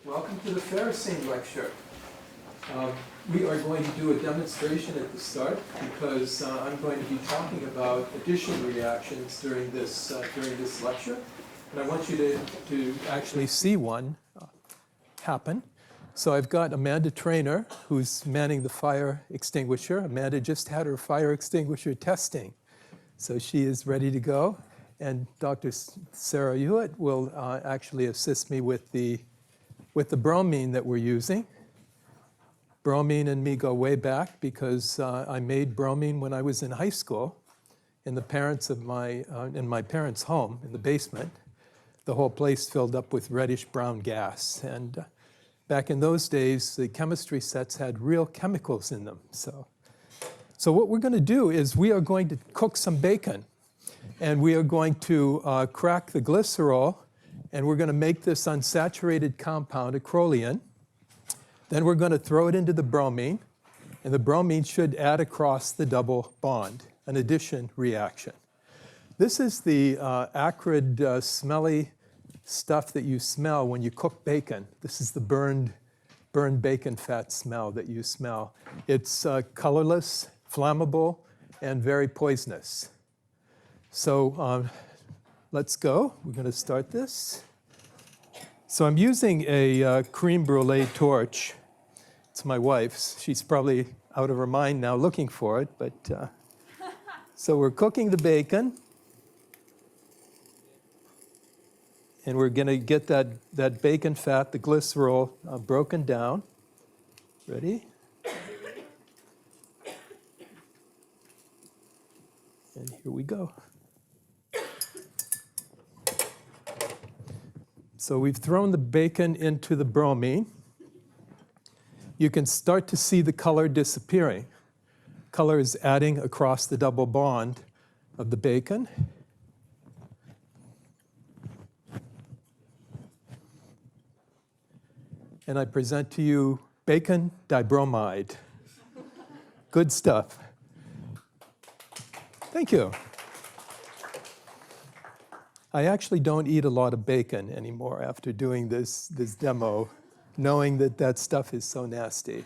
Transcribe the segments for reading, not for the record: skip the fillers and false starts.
Welcome to the Ferrocene Lecture. We are going to do a demonstration at the start because I'm going to be talking about addition reactions during this lecture. And I want you to actually see one happen. So I've got Amanda Trainer, who's manning the fire extinguisher. Amanda just had her fire extinguisher testing. So she is ready to go. And Dr. Sarah Hewitt will actually assist me with the bromine that we're using. Bromine and me go way back because I made bromine when I was in high school in my parents' home in the basement. The whole place filled up with reddish brown gas. And back in those days, the chemistry sets had real chemicals in them. So what we're going to do is we are going to cook some bacon. And we are going to crack the glycerol, and we're going to make this unsaturated compound, acrolein. Then we're going to throw it into the bromine, and the bromine should add across the double bond, an addition reaction. This is the acrid, smelly stuff that you smell when you cook bacon. This is the burned bacon fat smell that you smell. It's colorless, flammable, and very poisonous. So let's go. We're going to start this. So I'm using a creme brulee torch. It's my wife's. She's probably out of her mind now looking for it. But so we're cooking the bacon. And we're going to get that bacon fat, the glycerol, broken down. Ready? And here we go. So we've thrown the bacon into the bromine. You can start to see the color disappearing. Color is adding across the double bond of the bacon. And I present to you bacon dibromide. Good stuff. Thank you. I actually don't eat a lot of bacon anymore after doing this demo, knowing that stuff is so nasty,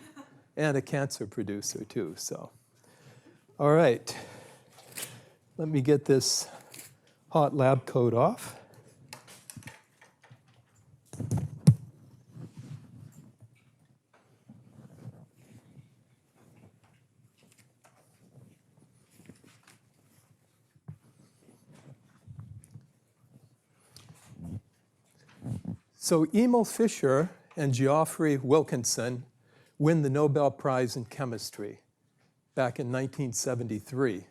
and a cancer producer too. So, all right, let me get this hot lab coat off. So Emil Fischer and Geoffrey Wilkinson win the Nobel Prize in Chemistry back in 1973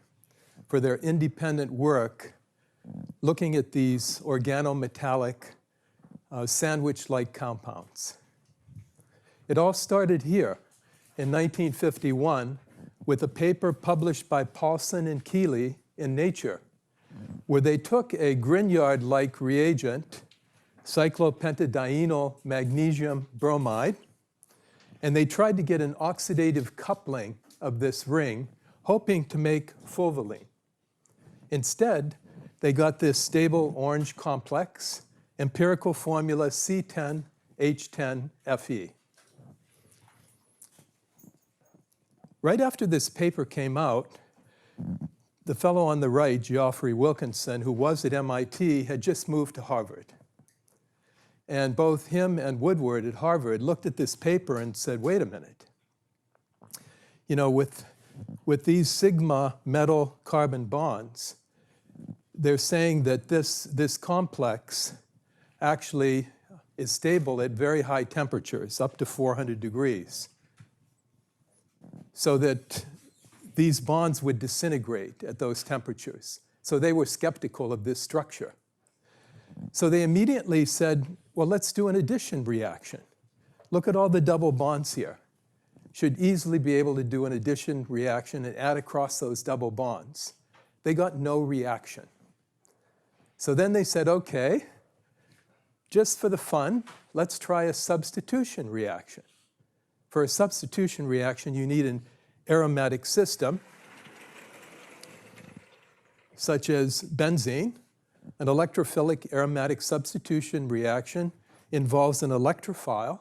for their independent work looking at these organometallic sandwich-like compounds. It all started here in 1951 with a paper published by Paulson and Keeley in Nature, where they took a Grignard-like reagent, cyclopentadienyl magnesium bromide, and they tried to get an oxidative coupling of this ring, hoping to make fulvalene. Instead, they got this stable orange complex, empirical formula C10H10Fe. Right after this paper came out, the fellow on the right, Geoffrey Wilkinson, who was at MIT, had just moved to Harvard. And both him and Woodward at Harvard looked at this paper and said, wait a minute. You know, with these sigma metal carbon bonds, they're saying that this complex actually is stable at very high temperatures, up to 400 degrees. So that these bonds would disintegrate at those temperatures. So they were skeptical of this structure. So they immediately said, well, let's do an addition reaction. Look at all the double bonds here. Should easily be able to do an addition reaction and add across those double bonds. They got no reaction. So then they said, okay, just for the fun, let's try a substitution reaction. For a substitution reaction, you need an aromatic system, such as benzene. An electrophilic aromatic substitution reaction involves an electrophile,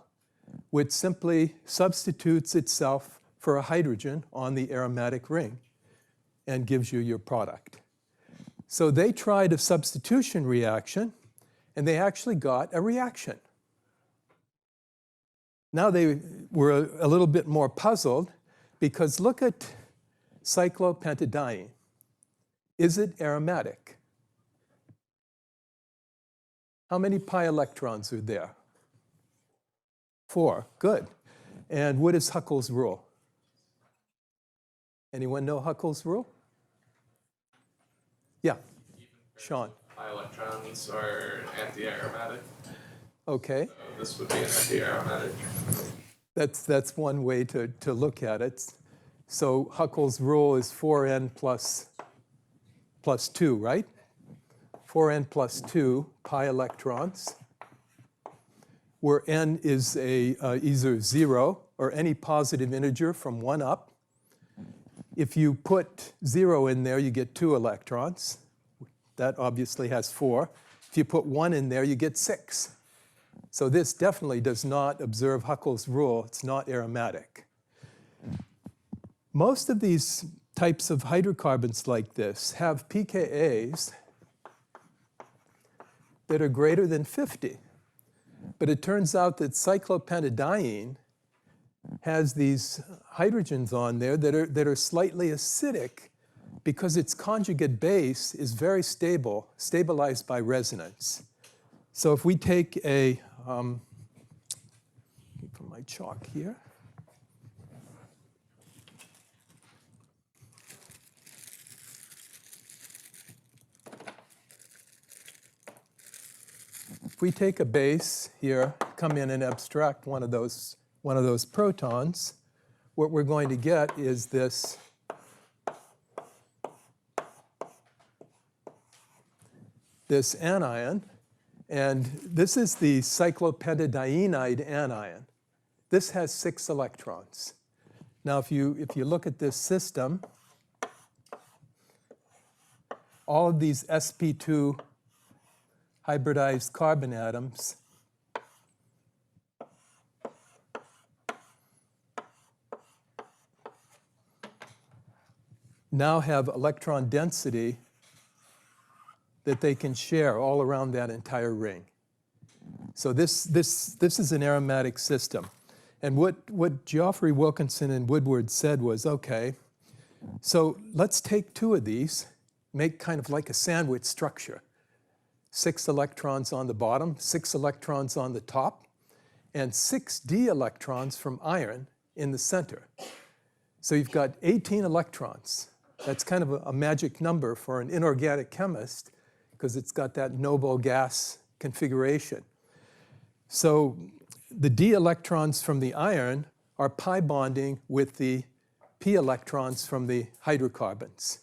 which simply substitutes itself for a hydrogen on the aromatic ring and gives you your product. So they tried a substitution reaction, and they actually got a reaction. Now they were a little bit more puzzled, because look at cyclopentadiene. Is it aromatic? How many pi electrons are there? 4. Good. And what is Huckel's rule? Anyone know Huckel's rule? Yeah. Sean. Pi electrons are anti-aromatic. Okay. So this would be an anti-aromatic. That's one way to look at it. So Huckel's rule is 4n plus 2, right? 4n plus 2 pi electrons, where n is either 0 or any positive integer from 1 up. If you put 0 in there, you get 2 electrons. That obviously has 4. If you put 1 in there, you get 6. So this definitely does not observe Huckel's rule. It's not aromatic. Most of these types of hydrocarbons like this have pKa's that are greater than 50. But it turns out that cyclopentadiene has these hydrogens on there that are slightly acidic because its conjugate base is very stable, stabilized by resonance. So if we take a, from my chalk here, if we take a base here, come in and abstract one of those protons, what we're going to get is this anion, and this is the cyclopentadienide anion. This has 6 electrons. Now, if you look at this system, all of these sp2 hybridized carbon atoms now have electron density that they can share all around that entire ring. So this is an aromatic system. And what Geoffrey Wilkinson and Woodward said was, okay, so let's take 2 of these, make kind of like a sandwich structure. 6 electrons on the bottom, 6 electrons on the top, and 6 d electrons from iron in the center. So you've got 18 electrons. That's kind of a magic number for an inorganic chemist, because it's got that noble gas configuration. So the d electrons from the iron are pi bonding with the p electrons from the hydrocarbons.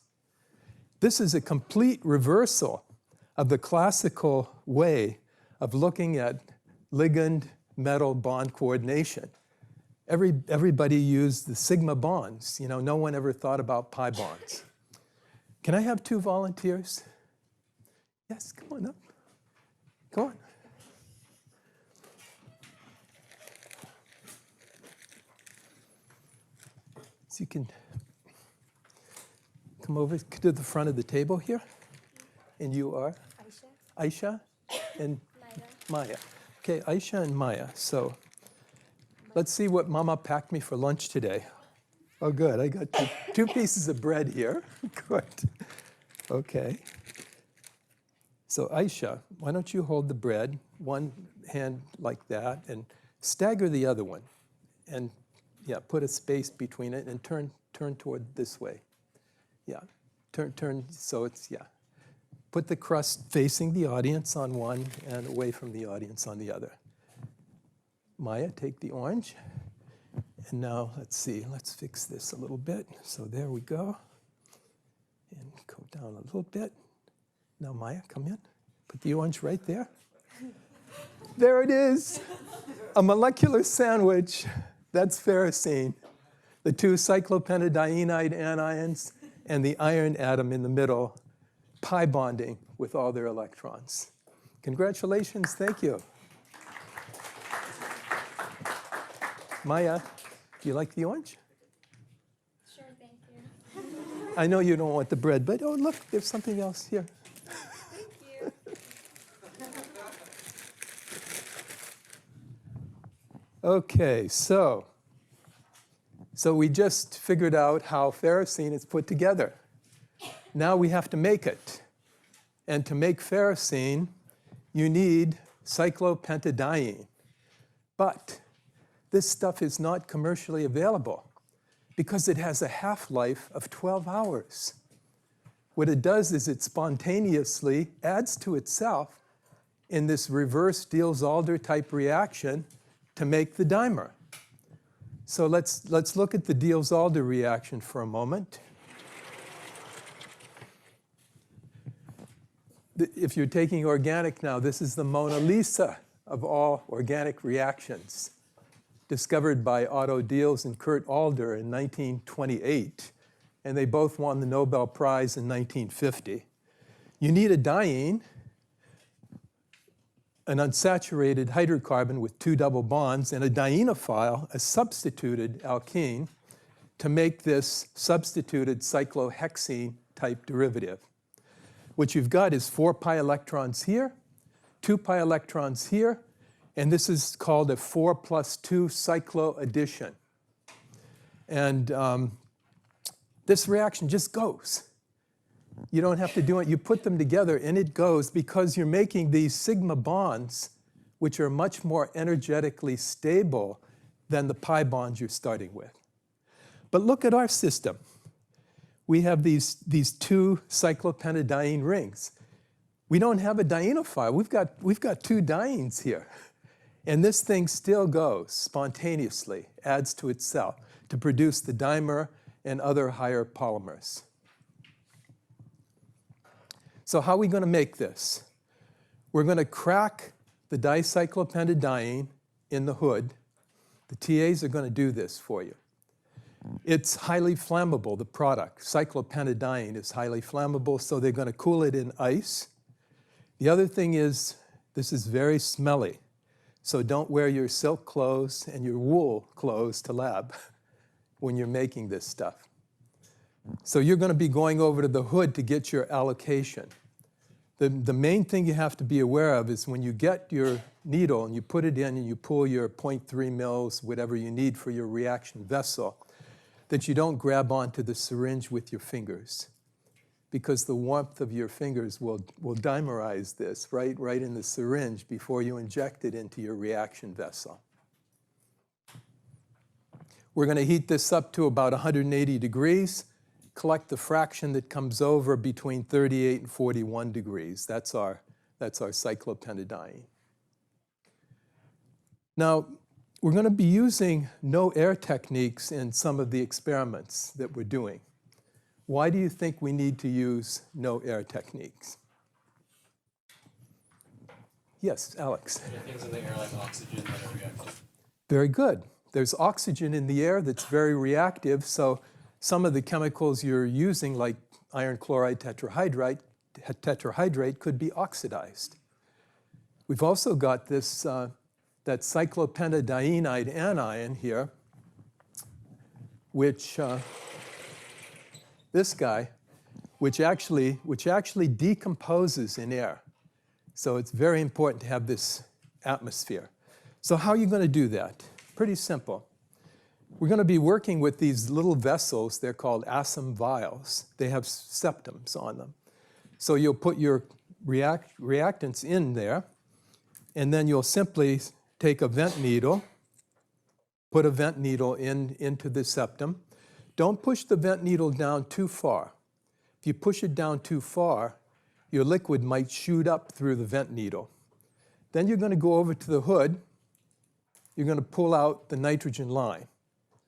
This is a complete reversal of the classical way of looking at ligand-metal bond coordination. Everybody used the sigma bonds. You know, no one ever thought about pi bonds. Can I have 2 volunteers? Yes, come on up. Go on. So you can come over to the front of the table here. And you are? Aisha. Aisha and Maya. Okay, Aisha and Maya. So let's see what Mama packed me for lunch today. Oh, good. I got 2 pieces of bread here. Good. Okay. So Aisha, why don't you hold the bread, one hand like that, and stagger the other one. And yeah, put a space between it and turn toward this way. Yeah, turn so it's, yeah. Put the crust facing the audience on one and away from the audience on the other. Maya, take the orange. And now, let's see, let's fix this a little bit. So there we go. And go down a little bit. Now, Maya, come in. Put the orange right there. There it is. A molecular sandwich. That's ferrocene. The 2 cyclopentadienide anions and the iron atom in the middle, pi bonding with all their electrons. Congratulations. Thank you. Maya, do you like the orange? Sure, thank you. I know you don't want the bread, but oh, look, there's something else here. Thank you. Okay, so we just figured out how ferrocene is put together. Now we have to make it. And to make ferrocene, you need cyclopentadiene. But this stuff is not commercially available because it has a half-life of 12 hours. What it does is it spontaneously adds to itself in this reverse Diels-Alder type reaction to make the dimer. So let's look at the Diels-Alder reaction for a moment. If you're taking organic now, this is the Mona Lisa of all organic reactions, discovered by Otto Diels and Kurt Alder in 1928, and they both won the Nobel Prize in 1950. You need a diene, an unsaturated hydrocarbon with 2 double bonds, and a dienophile, a substituted alkene, to make this substituted cyclohexene type derivative. What you've got is 4 pi electrons here, 2 pi electrons here, and this is called a 4+2 cycloaddition. And this reaction just goes. You don't have to do it. You put them together and it goes because you're making these sigma bonds, which are much more energetically stable than the pi bonds you're starting with. But look at our system. We have these 2 cyclopentadiene rings. We don't have a dienophile. We've got 2 dienes here. And this thing still goes spontaneously, adds to itself to produce the dimer and other higher polymers. So how are we going to make this? We're going to crack the dicyclopentadiene in the hood. The TAs are going to do this for you. It's highly flammable, the product. Cyclopentadiene is highly flammable, so they're going to cool it in ice. The other thing is, this is very smelly. So don't wear your silk clothes and your wool clothes to lab when you're making this stuff. So you're going to be going over to the hood to get your allocation. The main thing you have to be aware of is when you get your needle and you put it in and you pull your 0.3 mils, whatever you need for your reaction vessel, that you don't grab onto the syringe with your fingers, because the warmth of your fingers will dimerize this right in the syringe before you inject it into your reaction vessel. We're going to heat this up to about 180 degrees, collect the fraction that comes over between 38 and 41 degrees. That's our cyclopentadiene. Now, we're going to be using no air techniques in some of the experiments that we're doing. Why do you think we need to use no air techniques? Yes, Alex. Are there things in the air like oxygen that are reactive? Very good. There's oxygen in the air that's very reactive, so some of the chemicals you're using, like iron chloride tetrahydrite could be oxidized. We've also got this that cyclopentadienide anion here, which this guy, which actually decomposes in air. So it's very important to have this atmosphere. So how are you going to do that? Pretty simple. We're going to be working with these little vessels. They're called Assam vials. They have septums on them. So you'll put your reactants in there, and then you'll simply take a vent needle, put a vent needle into the septum. Don't push the vent needle down too far. If you push it down too far, your liquid might shoot up through the vent needle. Then you're going to go over to the hood. You're going to pull out the nitrogen line.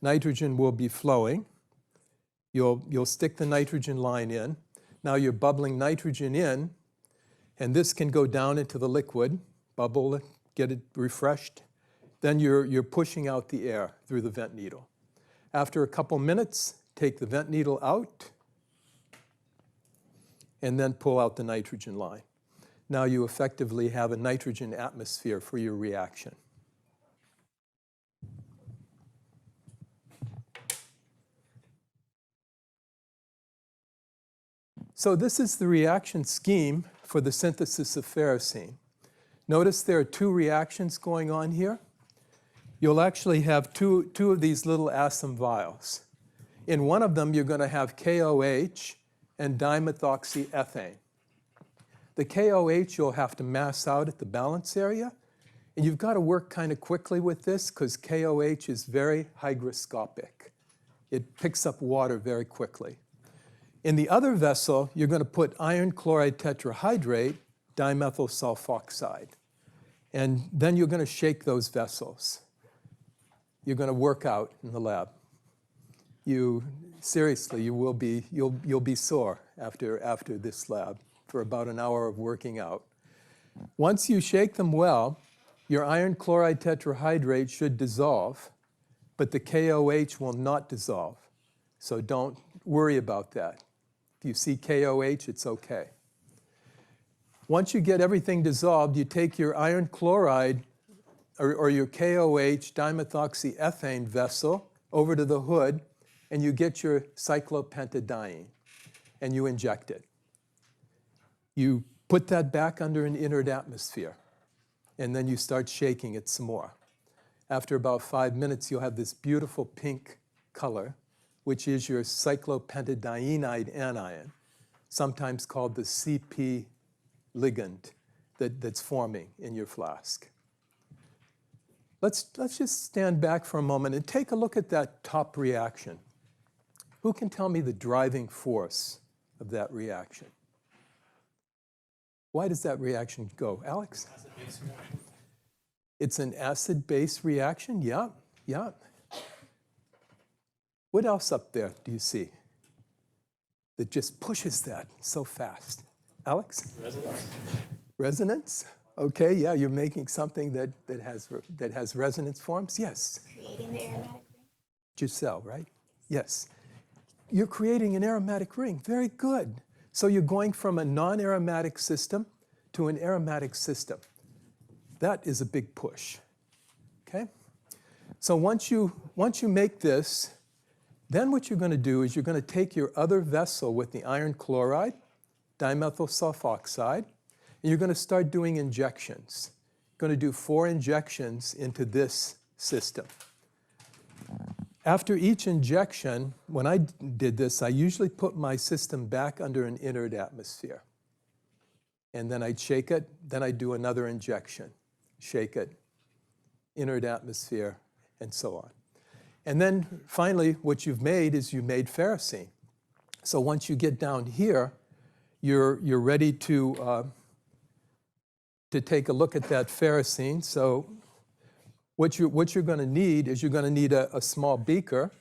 Nitrogen will be flowing. You'll stick the nitrogen line in. Now you're bubbling nitrogen in, and this can go down into the liquid, bubble it, get it refreshed. Then you're pushing out the air through the vent needle. After a couple minutes, take the vent needle out, and then pull out the nitrogen line. Now you effectively have a nitrogen atmosphere for your reaction. So this is the reaction scheme for the synthesis of ferrocene. Notice there are two reactions going on here. You'll actually have two of these little Assam vials. In one of them, you're going to have KOH and dimethoxyethane. The KOH you'll have to mass out at the balance area. And you've got to work kind of quickly with this because KOH is very hygroscopic. It picks up water very quickly. In the other vessel, you're going to put iron chloride tetrahydrate, dimethyl sulfoxide. And then you're going to shake those vessels. You're going to work out in the lab. Seriously, you'll be sore after this lab for about an hour of working out. Once you shake them well, your iron chloride tetrahydrate should dissolve, but the KOH will not dissolve. So don't worry about that. If you see KOH, it's okay. Once you get everything dissolved, you take your iron chloride or your KOH dimethoxyethane vessel over to the hood, and you get your cyclopentadiene, and you inject it. You put that back under an inert atmosphere, and then you start shaking it some more. After about 5 minutes, you'll have this beautiful pink color, which is your cyclopentadienide anion, sometimes called the CP ligand that's forming in your flask. Let's just stand back for a moment and take a look at that top reaction. Who can tell me the driving force of that reaction? Why does that reaction go? Alex? Acid-base reaction. It's an acid-base reaction? Yeah, yeah. What else up there do you see that just pushes that so fast? Alex? Resonance. Resonance? Okay, yeah, you're making something that has resonance forms? Yes. Creating the aromatic ring. Giselle, right? Yes. You're creating an aromatic ring. Very good. So you're going from a non-aromatic system to an aromatic system. That is a big push. Okay? So once you make this, then what you're going to do is you're going to take your other vessel with the iron chloride, dimethyl sulfoxide, and you're going to start doing injections. You're going to do 4 injections into this system. After each injection, when I did this, I usually put my system back under an inert atmosphere. And then I'd shake it, then I'd do another injection. Shake it, inert atmosphere, and so on. And then finally, what you've made is you made ferrocene. So once you get down here, you're ready to take a look at that ferrocene. So what you're going to need is you're going to need a small beaker,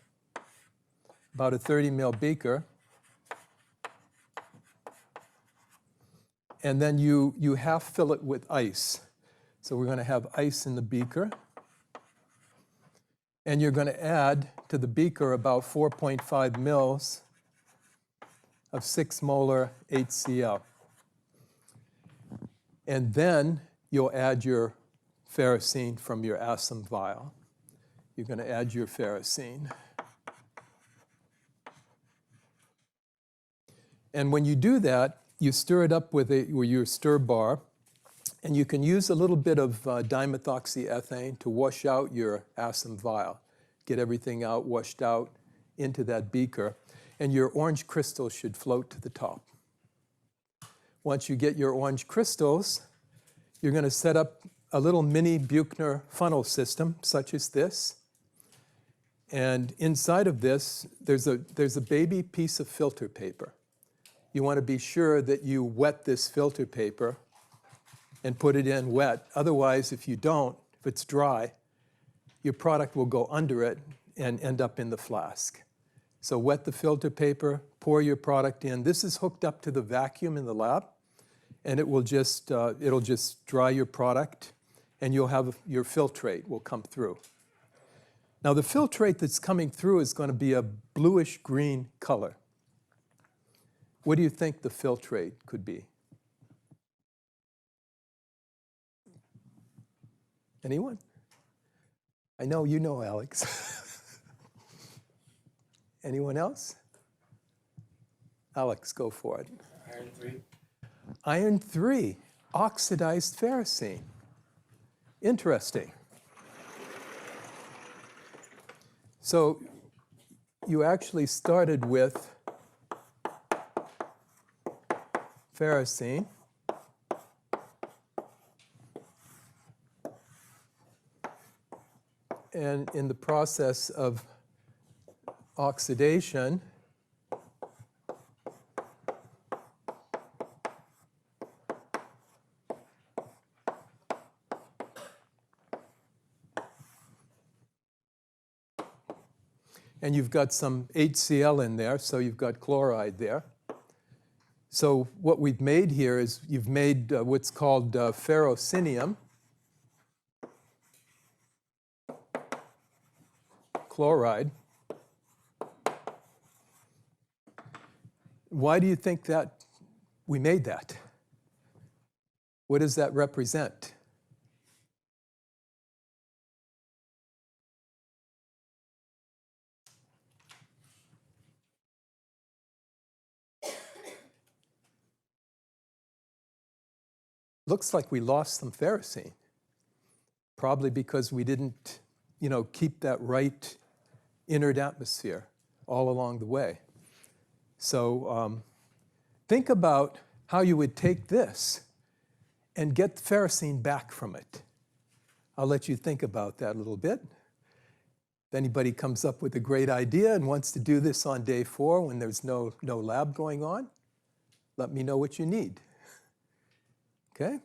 about a 30 ml beaker. And then you half fill it with ice. So we're going to have ice in the beaker. And you're going to add to the beaker about 4.5 mils of 6 molar HCl. And then you'll add your ferrocene from your Assam vial. You're going to add your ferrocene. And when you do that, you stir it up with your stir bar, and you can use a little bit of dimethoxyethane to wash out your Assam vial. Get everything out, washed out into that beaker, and your orange crystals should float to the top. Once you get your orange crystals, you're going to set up a little mini Buchner funnel system, such as this. And inside of this, there's a baby piece of filter paper. You want to be sure that you wet this filter paper and put it in wet. Otherwise, if you don't, if it's dry, your product will go under it and end up in the flask. So wet the filter paper, pour your product in. This is hooked up to the vacuum in the lab, and it will just, it'll just dry your product, and you'll have your filtrate will come through. Now the filtrate that's coming through is going to be a bluish green color. What do you think the filtrate could be? Anyone? I know you know, Alex. Anyone else? Alex, go for it. Iron 3. Iron 3, oxidized ferrocene. Interesting. So you actually started with ferrocene. And in the process of oxidation, and you've got some HCl in there, so you've got chloride there. So what we've made here is you've made what's called ferrocenium chloride. Why do you think that we made that? What does that represent? Looks like we lost some ferrocene, probably because we didn't, keep that right inert atmosphere all along the way. So think about how you would take this and get the ferrocene back from it. I'll let you think about that a little bit. If anybody comes up with a great idea and wants to do this on day 4 when there's no lab going on, let me know what you need. Okay?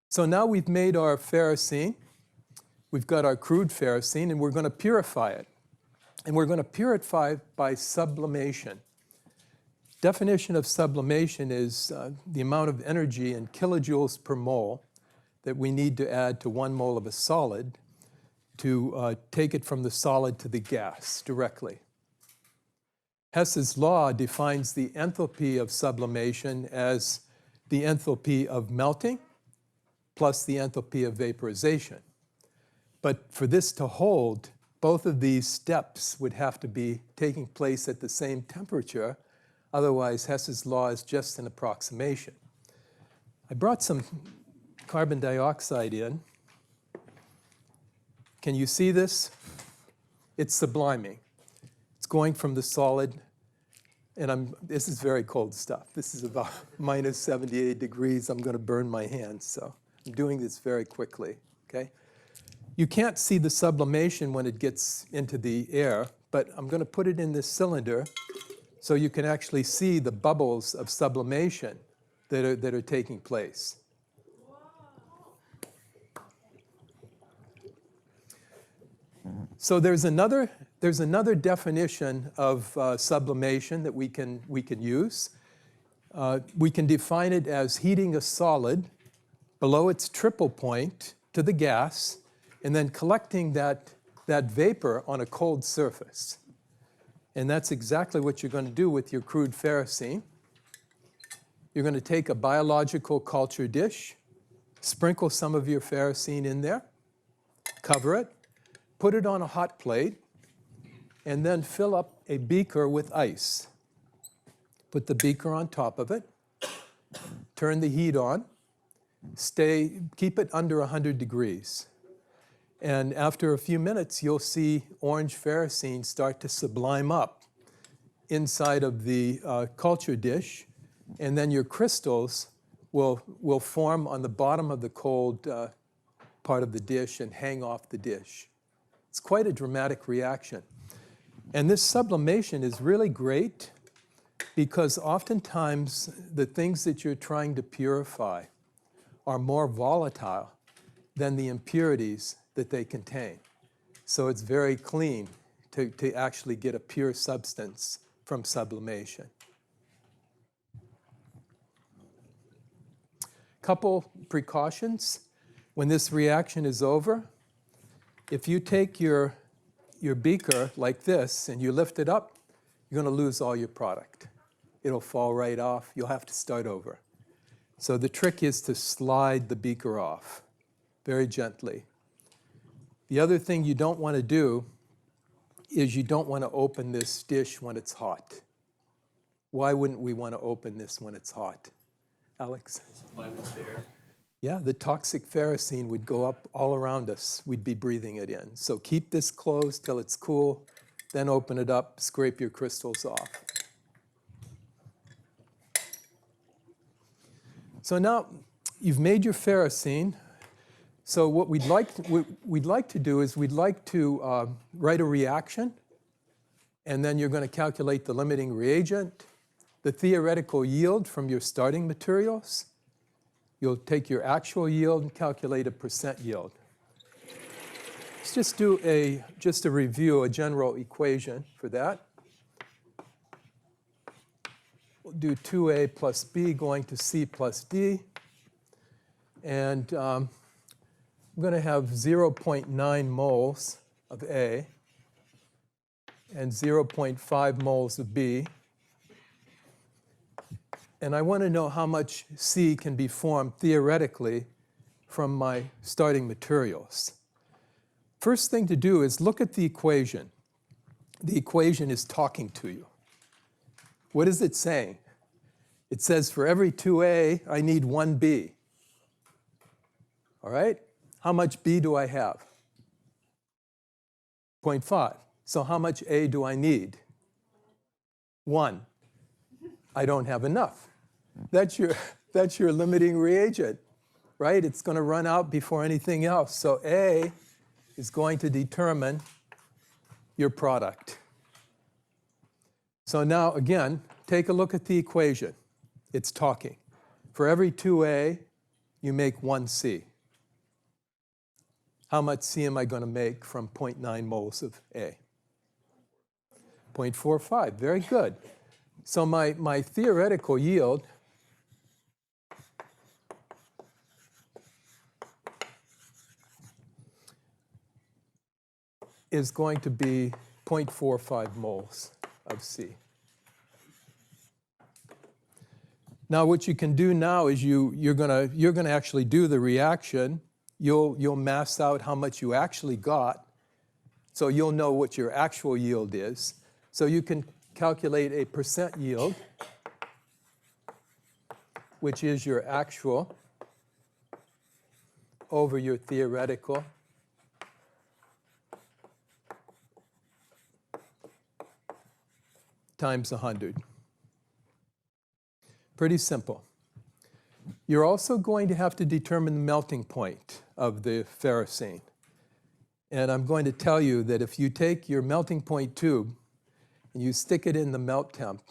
So now we've made our ferrocene. We've got our crude ferrocene, and we're going to purify it. And we're going to purify by sublimation. Definition of sublimation is the amount of energy in kilojoules per mole that we need to add to 1 mole of a solid to take it from the solid to the gas directly. Hess's law defines the enthalpy of sublimation as the enthalpy of melting plus the enthalpy of vaporization. But for this to hold, both of these steps would have to be taking place at the same temperature. Otherwise, Hess's law is just an approximation. I brought some carbon dioxide in. Can you see this? It's subliming. It's going from the solid, and this is very cold stuff. This is about minus 78 degrees. I'm going to burn my hands, so I'm doing this very quickly, okay? You can't see the sublimation when it gets into the air, but I'm going to put it in this cylinder so you can actually see the bubbles of sublimation that are taking place. So there's another definition of sublimation that we can use. We can define it as heating a solid below its triple point to the gas, and then collecting that vapor on a cold surface. And that's exactly what you're going to do with your crude ferrocene. You're going to take a biological culture dish, sprinkle some of your ferrocene in there, cover it, put it on a hot plate, and then fill up a beaker with ice. Put the beaker on top of it, turn the heat on, keep it under 100 degrees. And after a few minutes, you'll see orange ferrocene start to sublime up inside of the culture dish, and then your crystals will form on the bottom of the cold part of the dish and hang off the dish. It's quite a dramatic reaction. And this sublimation is really great because oftentimes the things that you're trying to purify are more volatile than the impurities that they contain. So it's very clean to actually get a pure substance from sublimation. Couple precautions. When this reaction is over, if you take your beaker like this and you lift it up, you're going to lose all your product. It'll fall right off. You'll have to start over. So the trick is to slide the beaker off very gently. The other thing you don't want to do is you don't want to open this dish when it's hot. Why wouldn't we want to open this when it's hot? Alex? Yeah, the toxic ferrocene would go up all around us. We'd be breathing it in. So keep this closed till it's cool, then open it up, scrape your crystals off. So now you've made your ferrocene. So what we'd like to do is we'd like to write a reaction, and then you're going to calculate the limiting reagent, the theoretical yield from your starting materials. You'll take your actual yield and calculate a percent yield. Let's just do a review, a general equation for that. We'll do 2a plus b going to c plus d. And I'm going to have 0.9 moles of A and 0.5 moles of B. And I want to know how much C can be formed theoretically from my starting materials. First thing to do is look at the equation. The equation is talking to you. What is it saying? It says for every 2A, I need 1 B. All right? How much B do I have? 0.5. So how much A do I need? 1. I don't have enough. That's your limiting reagent, right? It's going to run out before anything else. So A is going to determine your product. So now, again, take a look at the equation. It's talking. For every 2A, you make 1 C. How much C am I going to make from 0.9 moles of A? 0.45. Very good. So my theoretical yield is going to be 0.45 moles of C. Now what you can do now is you're gonna actually do the reaction. You'll mass out how much you actually got, so you'll know what your actual yield is. So you can calculate a percent yield, which is your actual over your theoretical times 100. Pretty simple. You're also going to have to determine the melting point of the ferrocene. And I'm going to tell you that if you take your melting point tube and you stick it in the melt temp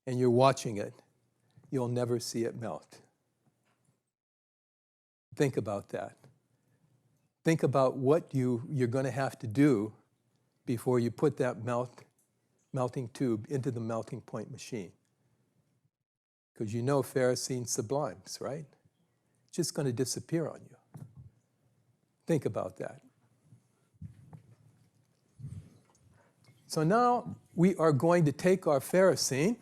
and you're watching it, you'll never see it melt. Think about that. Think about what you're going to have to do before you put that melting tube into the melting point machine. Because you know ferrocene sublimes, right? It's just going to disappear on you. Think about that. So now we are going to take our ferrocene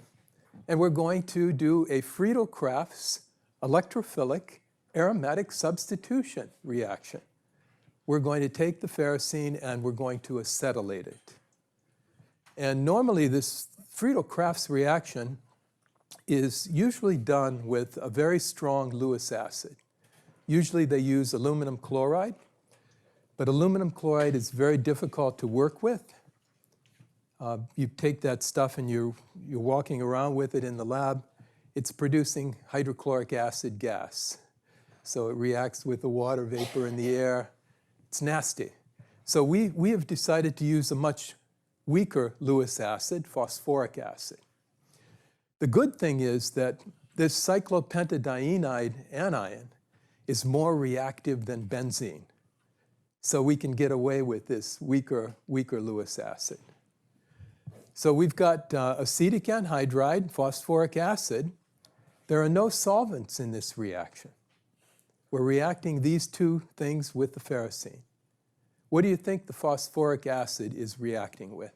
and we're going to do a Friedel-Crafts electrophilic aromatic substitution reaction. We're going to take the ferrocene and we're going to acetylate it. And normally this Friedel-Crafts reaction is usually done with a very strong Lewis acid. Usually they use aluminum chloride, but aluminum chloride is very difficult to work with. You take that stuff and you're walking around with it in the lab, it's producing hydrochloric acid gas. So it reacts with the water vapor in the air. It's nasty. So we have decided to use a much weaker Lewis acid, phosphoric acid. The good thing is that this cyclopentadienide anion is more reactive than benzene. So we can get away with this weaker Lewis acid. So we've got acetic anhydride, phosphoric acid. There are no solvents in this reaction. We're reacting these two things with the ferrocene. What do you think the phosphoric acid is reacting with?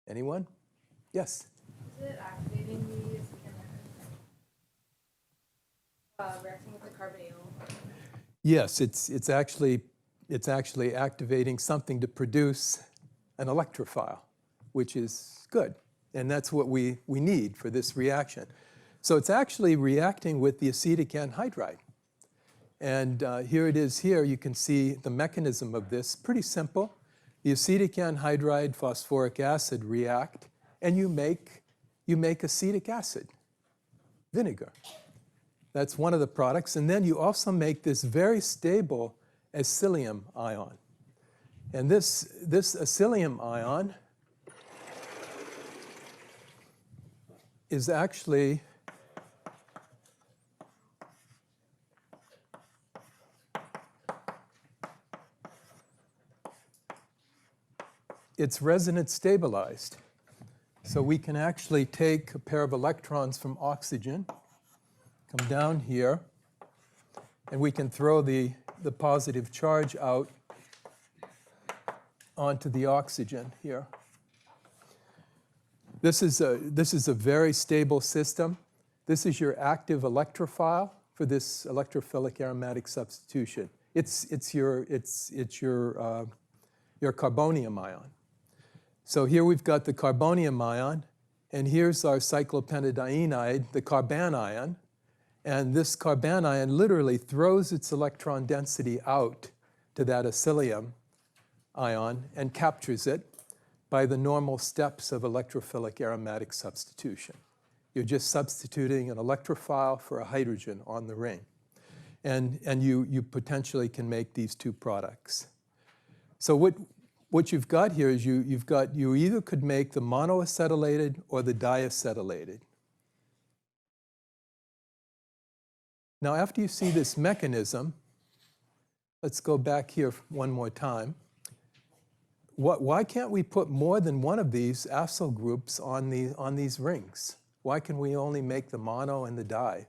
Anyone? Yes? Is it activating the reacting with the carbonyl? Yes, it's actually activating something to produce an electrophile, which is good. And that's what we need for this reaction. So it's actually reacting with the acetic anhydride. And here it is here. You can see the mechanism of this. Pretty simple. The acetic anhydride, phosphoric acid react, and you make acetic acid, vinegar. That's one of the products. And then you also make this very stable acylium ion. And this acylium ion is actually it's resonance stabilized. So we can actually take a pair of electrons from oxygen, come down here, and we can throw the positive charge out onto the oxygen here. This is a very stable system. This is your active electrophile for this electrophilic aromatic substitution. It's your carbonium ion. So here we've got the carbonium ion, and here's our cyclopentadienide, the carbanion. And this carbanion literally throws its electron density out to that acylium ion and captures it by the normal steps of electrophilic aromatic substitution. You're just substituting an electrophile for a hydrogen on the ring. And you potentially can make these two products. So what you've got here is you either could make the monoacetylated or the diacetylated. Now, after you see this mechanism, let's go back here one more time. Why can't we put more than one of these acyl groups on these rings? Why can we only make the mono and the di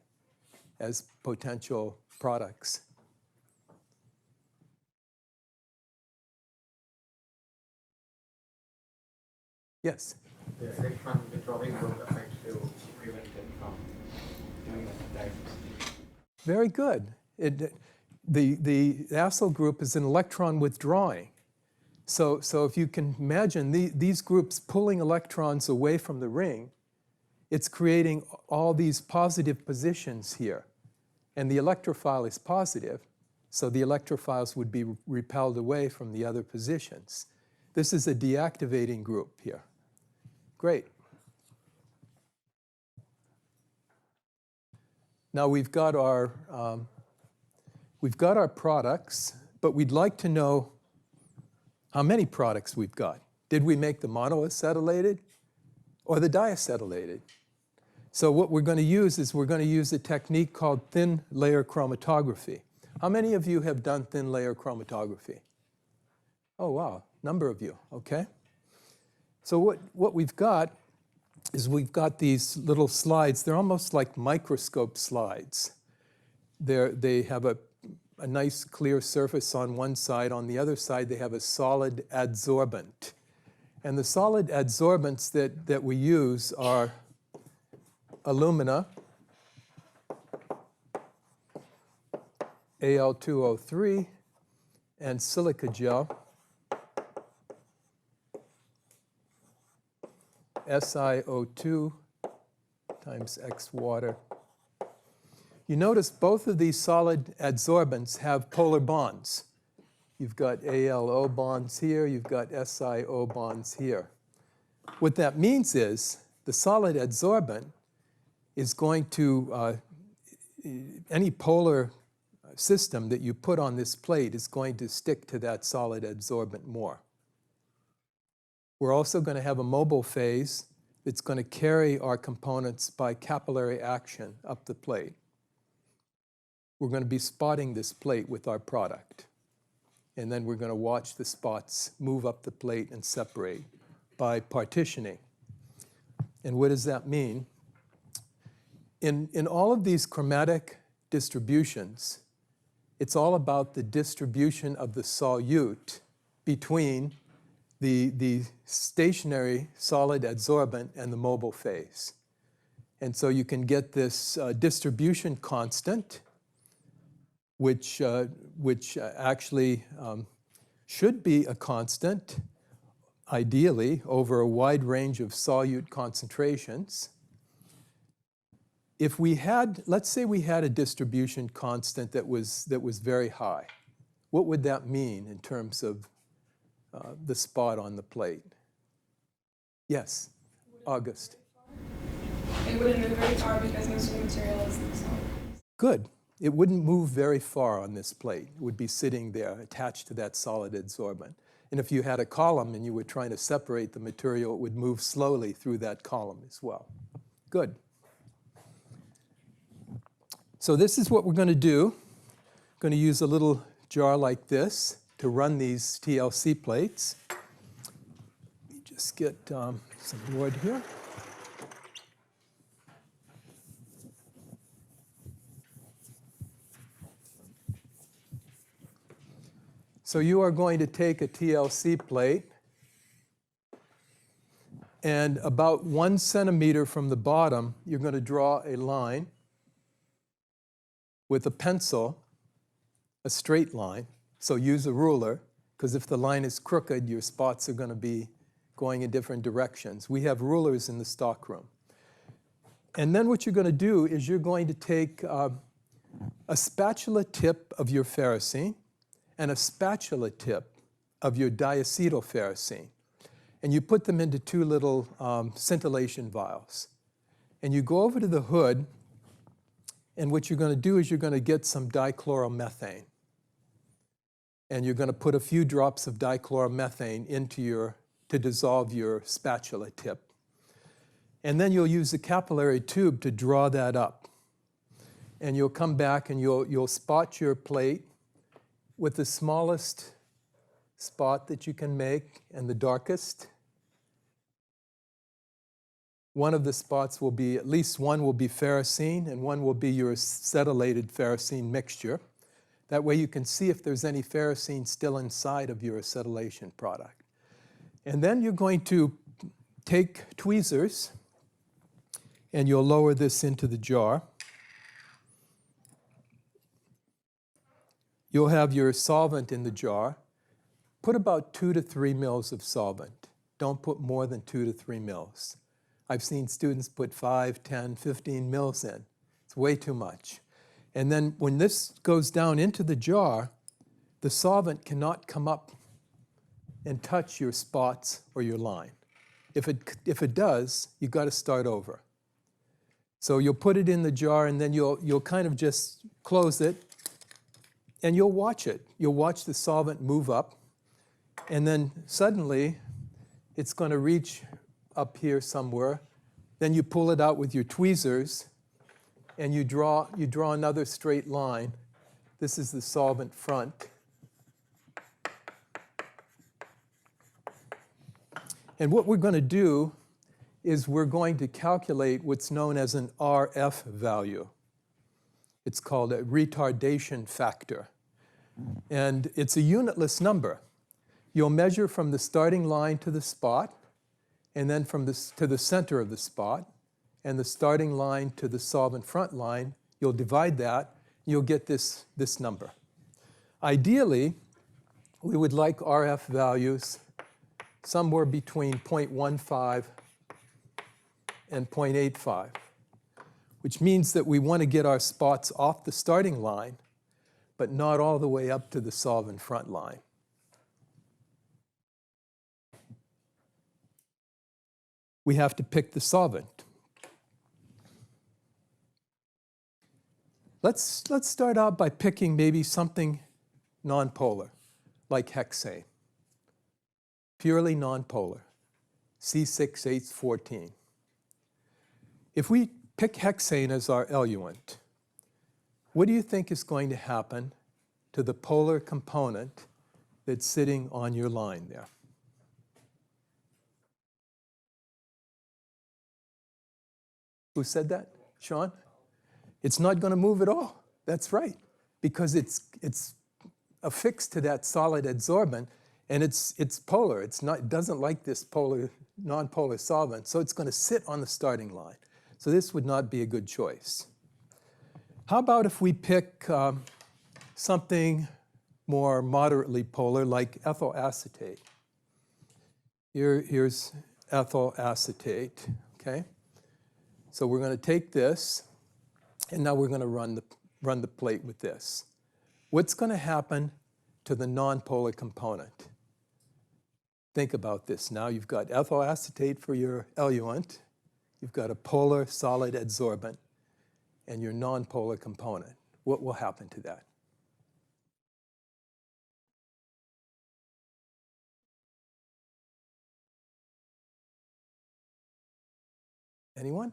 as potential products? Yes? The electron withdrawing group effect to prevent it from doing that. Very good. The acyl group is an electron withdrawing. So if you can imagine these groups pulling electrons away from the ring, it's creating all these positive positions here. And the electrophile is positive, so the electrophiles would be repelled away from the other positions. This is a deactivating group here. Great. Now we've got our products, but we'd like to know how many products we've got. Did we make the monoacetylated or the diacetylated? So what we're going to use is we're going to use a technique called thin layer chromatography. How many of you have done thin layer chromatography? Oh, wow, number of you, okay. So what we've got is we've got these little slides. They're almost like microscope slides. They have a nice clear surface on one side. On the other side, they have a solid adsorbent. And the solid adsorbents that we use are alumina, Al2O3, and silica gel, SiO2 times X water. You notice both of these solid adsorbents have polar bonds. You've got ALO bonds here, you've got SiO bonds here. What that means is the solid adsorbent is going to, any polar system that you put on this plate is going to stick to that solid adsorbent more. We're also going to have a mobile phase that's going to carry our components by capillary action up the plate. We're going to be spotting this plate with our product. And then we're going to watch the spots move up the plate and separate by partitioning. And what does that mean? In all of these chromatic distributions, it's all about the distribution of the solute between the stationary solid adsorbent and the mobile phase. And so you can get this distribution constant, which actually should be a constant, ideally, over a wide range of solute concentrations. If we had, let's say we had a distribution constant that was very high, what would that mean in terms of the spot on the plate? Yes, August. It wouldn't move very far because most of the material is the solid. Good. It wouldn't move very far on this plate. It would be sitting there attached to that solid adsorbent. And if you had a column and you were trying to separate the material, it would move slowly through that column as well. Good. So this is what we're going to do. I'm going to use a little jar like this to run these TLC plates. Let me just get some wood here. So you are going to take a TLC plate, and about 1 centimeter from the bottom, you're going to draw a line with a pencil, a straight line. So use a ruler, because if the line is crooked, your spots are going to be going in different directions. We have rulers in the stockroom. And then what you're going to do is you're going to take a spatula tip of your ferrocene and a spatula tip of your diacetyl ferrocene. And you put them into 2 little scintillation vials. And you go over to the hood, and what you're going to do is you're going to get some dichloromethane. And you're going to put a few drops of dichloromethane into to dissolve your spatula tip. And then you'll use a capillary tube to draw that up. And you'll come back and you'll spot your plate with the smallest spot that you can make and the darkest. One of the spots will be, at least one will be ferrocene, and one will be your acetylated ferrocene mixture. That way you can see if there's any ferrocene still inside of your acetylation product. And then you're going to take tweezers, and you'll lower this into the jar. You'll have your solvent in the jar. Put about 2 to 3 mils of solvent. Don't put more than 2 to 3 mils. I've seen students put 5, 10, 15 mils in. It's way too much. And then when this goes down into the jar, the solvent cannot come up and touch your spots or your line. If it does, you've got to start over. So you'll put it in the jar, and then you'll kind of just close it, and you'll watch it. You'll watch the solvent move up, and then suddenly it's going to reach up here somewhere. Then you pull it out with your tweezers, and you draw another straight line. This is the solvent front. And what we're going to do is we're going to calculate what's known as an RF value. It's called a retardation factor. And it's a unitless number. You'll measure from the starting line to the spot, and then from to the center of the spot, and the starting line to the solvent front line. You'll divide that, you'll get this number. Ideally, we would like RF values somewhere between 0.15 and 0.85, which means that we want to get our spots off the starting line, but not all the way up to the solvent front line. We have to pick the solvent. Let's start out by picking maybe something nonpolar, like hexane. Purely nonpolar, C6H14. If we pick hexane as our eluent, what do you think is going to happen to the polar component that's sitting on your line there? Who said that? Sean? It's not going to move at all. That's right, because it's affixed to that solid adsorbent, and it's polar. It doesn't like this nonpolar solvent, so it's going to sit on the starting line. So this would not be a good choice. How about if we pick something more moderately polar, like ethyl acetate? Here's ethyl acetate, okay? So we're going to take this, and now we're going to run the plate with this. What's going to happen to the nonpolar component? Think about this now. You've got ethyl acetate for your eluent. You've got a polar solid adsorbent and your nonpolar component. What will happen to that? Anyone?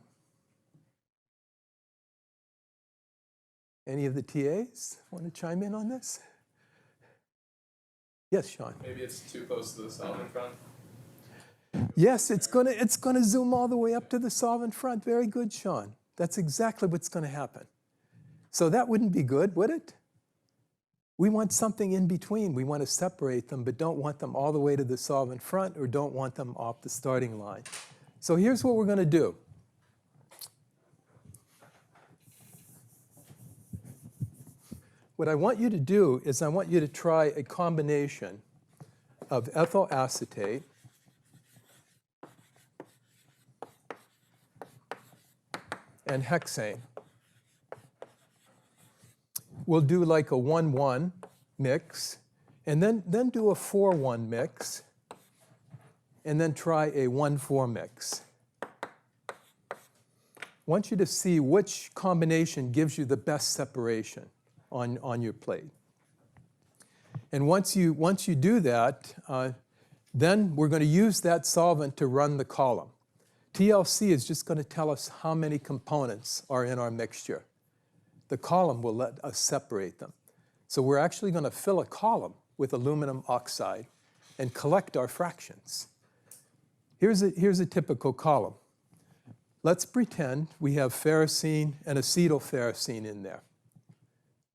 Any of the TAs want to chime in on this? Yes, Sean. Maybe it's too close to the solvent front. Yes, it's gonna zoom all the way up to the solvent front. Very good, Sean. That's exactly what's going to happen. So that wouldn't be good, would it? We want something in between. We want to separate them, but don't want them all the way to the solvent front or don't want them off the starting line. So here's what we're going to do. What I want you to do is I want you to try a combination of ethyl acetate and hexane. We'll do like a 1-1 mix, and then do a 4-1 mix, and then try a 1-4 mix. I want you to see which combination gives you the best separation on your plate. And once you do that, then we're going to use that solvent to run the column. TLC is just going to tell us how many components are in our mixture. The column will let us separate them. So we're actually going to fill a column with aluminum oxide and collect our fractions. Here's a typical column. Let's pretend we have ferrocene and acetylferrocene in there.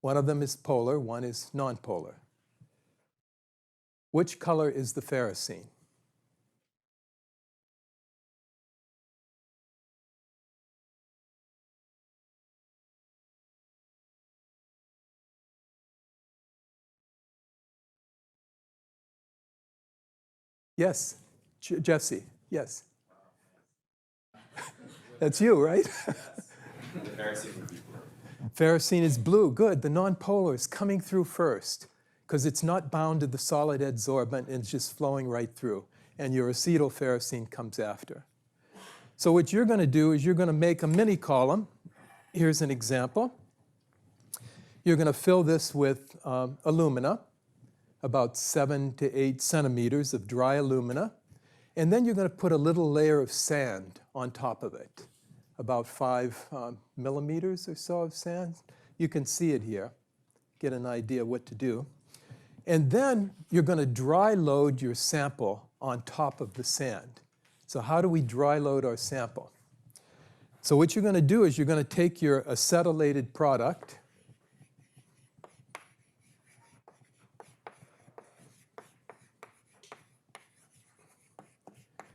One of them is polar, one is nonpolar. Which color is the ferrocene? Yes, Jesse, yes. That's you, right? The ferrocene would be blue. Ferrocene is blue, good. The nonpolar is coming through first because it's not bound to the solid adsorbent and it's just flowing right through. And your acetylferrocene comes after. So what you're going to do is you're going to make a mini column. Here's an example. You're going to fill this with alumina, about 7 to 8 centimeters of dry alumina. And then you're going to put a little layer of sand on top of it, about 5 millimeters or so of sand. You can see it here, get an idea what to do. And then you're going to dry load your sample on top of the sand. So how do we dry load our sample? So what you're going to do is you're going to take your acetylated product,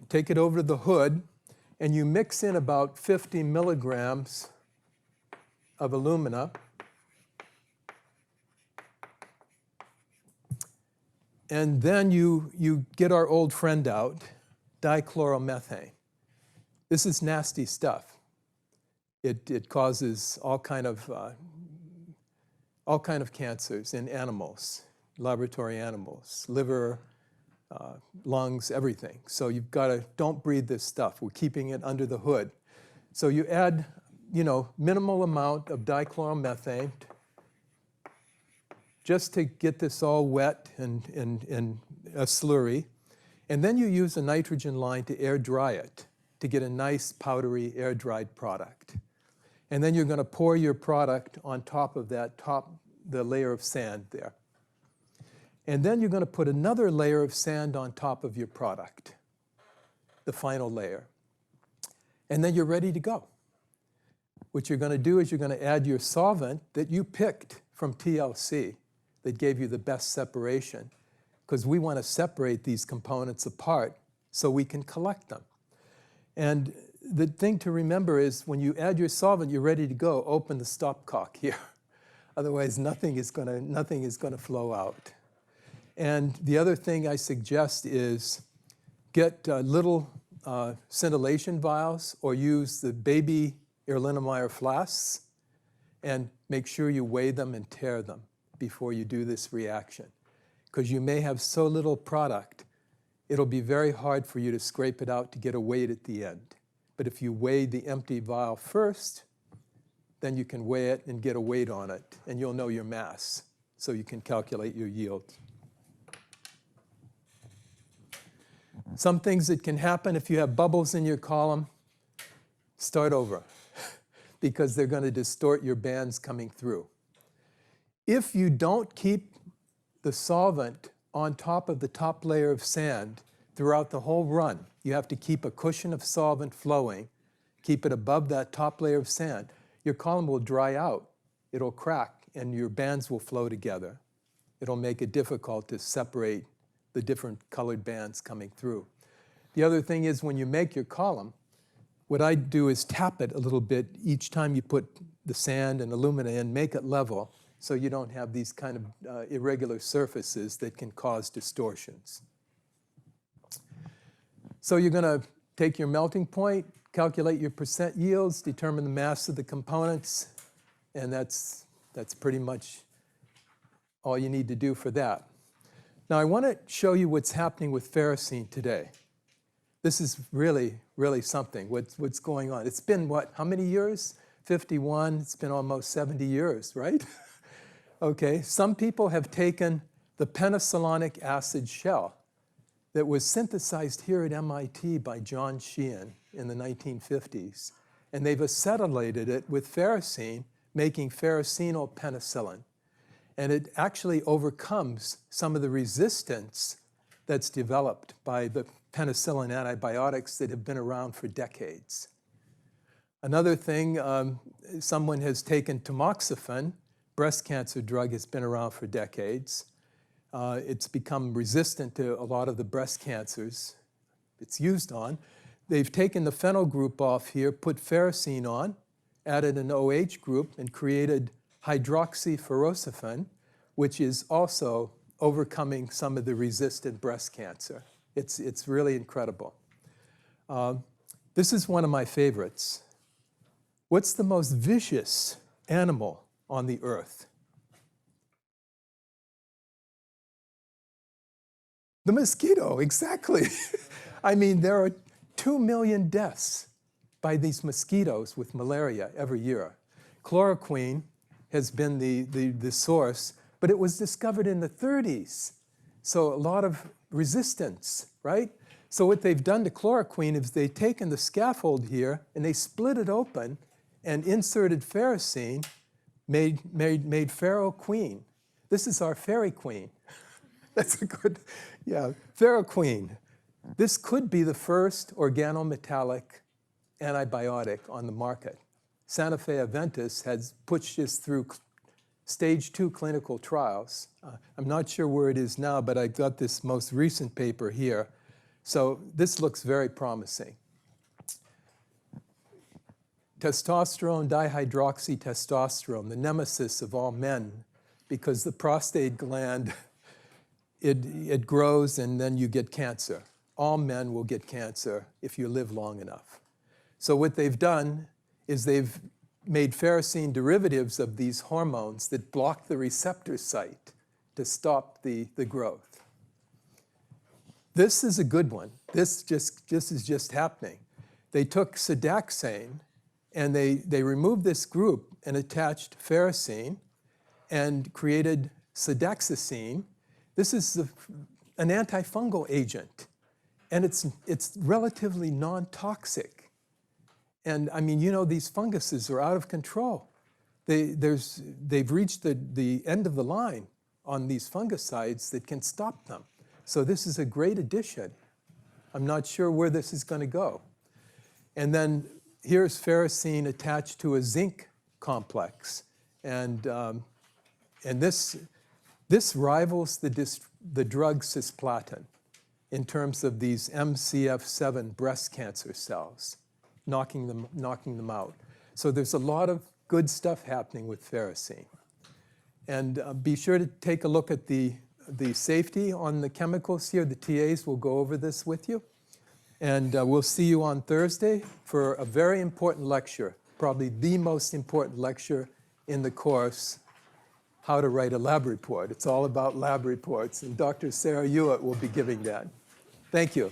take it over to the hood, and you mix in about 50 milligrams of alumina. And then you get our old friend out, dichloromethane. This is nasty stuff. It causes all kind of cancers in animals, laboratory animals, liver, lungs, everything. So you've got to, don't breathe this stuff. We're keeping it under the hood. So you add, minimal amount of dichloromethane just to get this all wet and a slurry. And then you use a nitrogen line to air dry it to get a nice powdery air dried product. And then you're going to pour your product on top of that the layer of sand there. And then you're going to put another layer of sand on top of your product, the final layer. And then you're ready to go. What you're going to do is you're going to add your solvent that you picked from TLC that gave you the best separation, because we want to separate these components apart so we can collect them. And the thing to remember is when you add your solvent, you're ready to go. Open the stopcock here. Otherwise, nothing is going to flow out. And the other thing I suggest is get little scintillation vials or use the baby Erlenmeyer flasks and make sure you weigh them and tare them before you do this reaction. Because you may have so little product, it'll be very hard for you to scrape it out to get a weight at the end. But if you weigh the empty vial first, then you can weigh it and get a weight on it, and you'll know your mass, so you can calculate your yield. Some things that can happen if you have bubbles in your column, start over, because they're going to distort your bands coming through. If you don't keep the solvent on top of the top layer of sand throughout the whole run, you have to keep a cushion of solvent flowing, keep it above that top layer of sand, your column will dry out, it'll crack, and your bands will flow together. It'll make it difficult to separate the different colored bands coming through. The other thing is when you make your column, what I do is tap it a little bit each time you put the sand and alumina in, make it level, so you don't have these kind of irregular surfaces that can cause distortions. So you're going to take your melting point, calculate your percent yields, determine the mass of the components, and that's pretty much all you need to do for that. Now I want to show you what's happening with ferrocene today. This is really, really something, what's going on. It's been what, how many years? 51, it's been almost 70 years, right? Okay, some people have taken the pentosilonic acid shell that was synthesized here at MIT by John Sheehan in the 1950s, and they've acetylated it with ferrocene, making ferrocenyl penicillin. And it actually overcomes some of the resistance that's developed by the penicillin antibiotics that have been around for decades. Another thing, someone has taken tamoxifen, breast cancer drug has been around for decades. It's become resistant to a lot of the breast cancers it's used on. They've taken the phenyl group off here, put ferrocene on, added an OH group, and created hydroxyferrocifen, which is also overcoming some of the resistant breast cancer. It's really incredible. This is one of my favorites. What's the most vicious animal on the earth? The mosquito, exactly. I mean, there are 2 million deaths by these mosquitoes with malaria every year. Chloroquine has been the source, but it was discovered in the 30s. So a lot of resistance, right? So what they've done to chloroquine is they've taken the scaffold here and they split it open and inserted ferrocene, made ferroquine. This is our fairy queen. That's a good, yeah, ferroquine. This could be the first organometallic antibiotic on the market. Santa Fe Aventis has pushed this through stage 2 clinical trials. I'm not sure where it is now, but I got this most recent paper here. So this looks very promising. Testosterone, dihydroxytestosterone, the nemesis of all men, because the prostate gland, it grows and then you get cancer. All men will get cancer if you live long enough. So what they've done is they've made ferrocene derivatives of these hormones that block the receptor site to stop the growth. This is a good one. This is just happening. They took sedaxane and they removed this group and attached ferrocene and created sedaxacine. This is an antifungal agent, and it's relatively non-toxic. And I mean, you know, these funguses are out of control. They've reached the end of the line on these fungicides that can stop them. So this is a great addition. I'm not sure where this is going to go. And then here's ferrocene attached to a zinc complex. And this rivals the drug cisplatin in terms of these MCF7 breast cancer cells. knocking them out. So there's a lot of good stuff happening with Ferrocene. And be sure to take a look at the safety on the chemicals here. The TAs will go over this with you. And we'll see you on Thursday for a very important lecture, probably the most important lecture in the course, How to Write a Lab Report. It's all about lab reports, and Dr. Sarah Hewitt will be giving that. Thank you.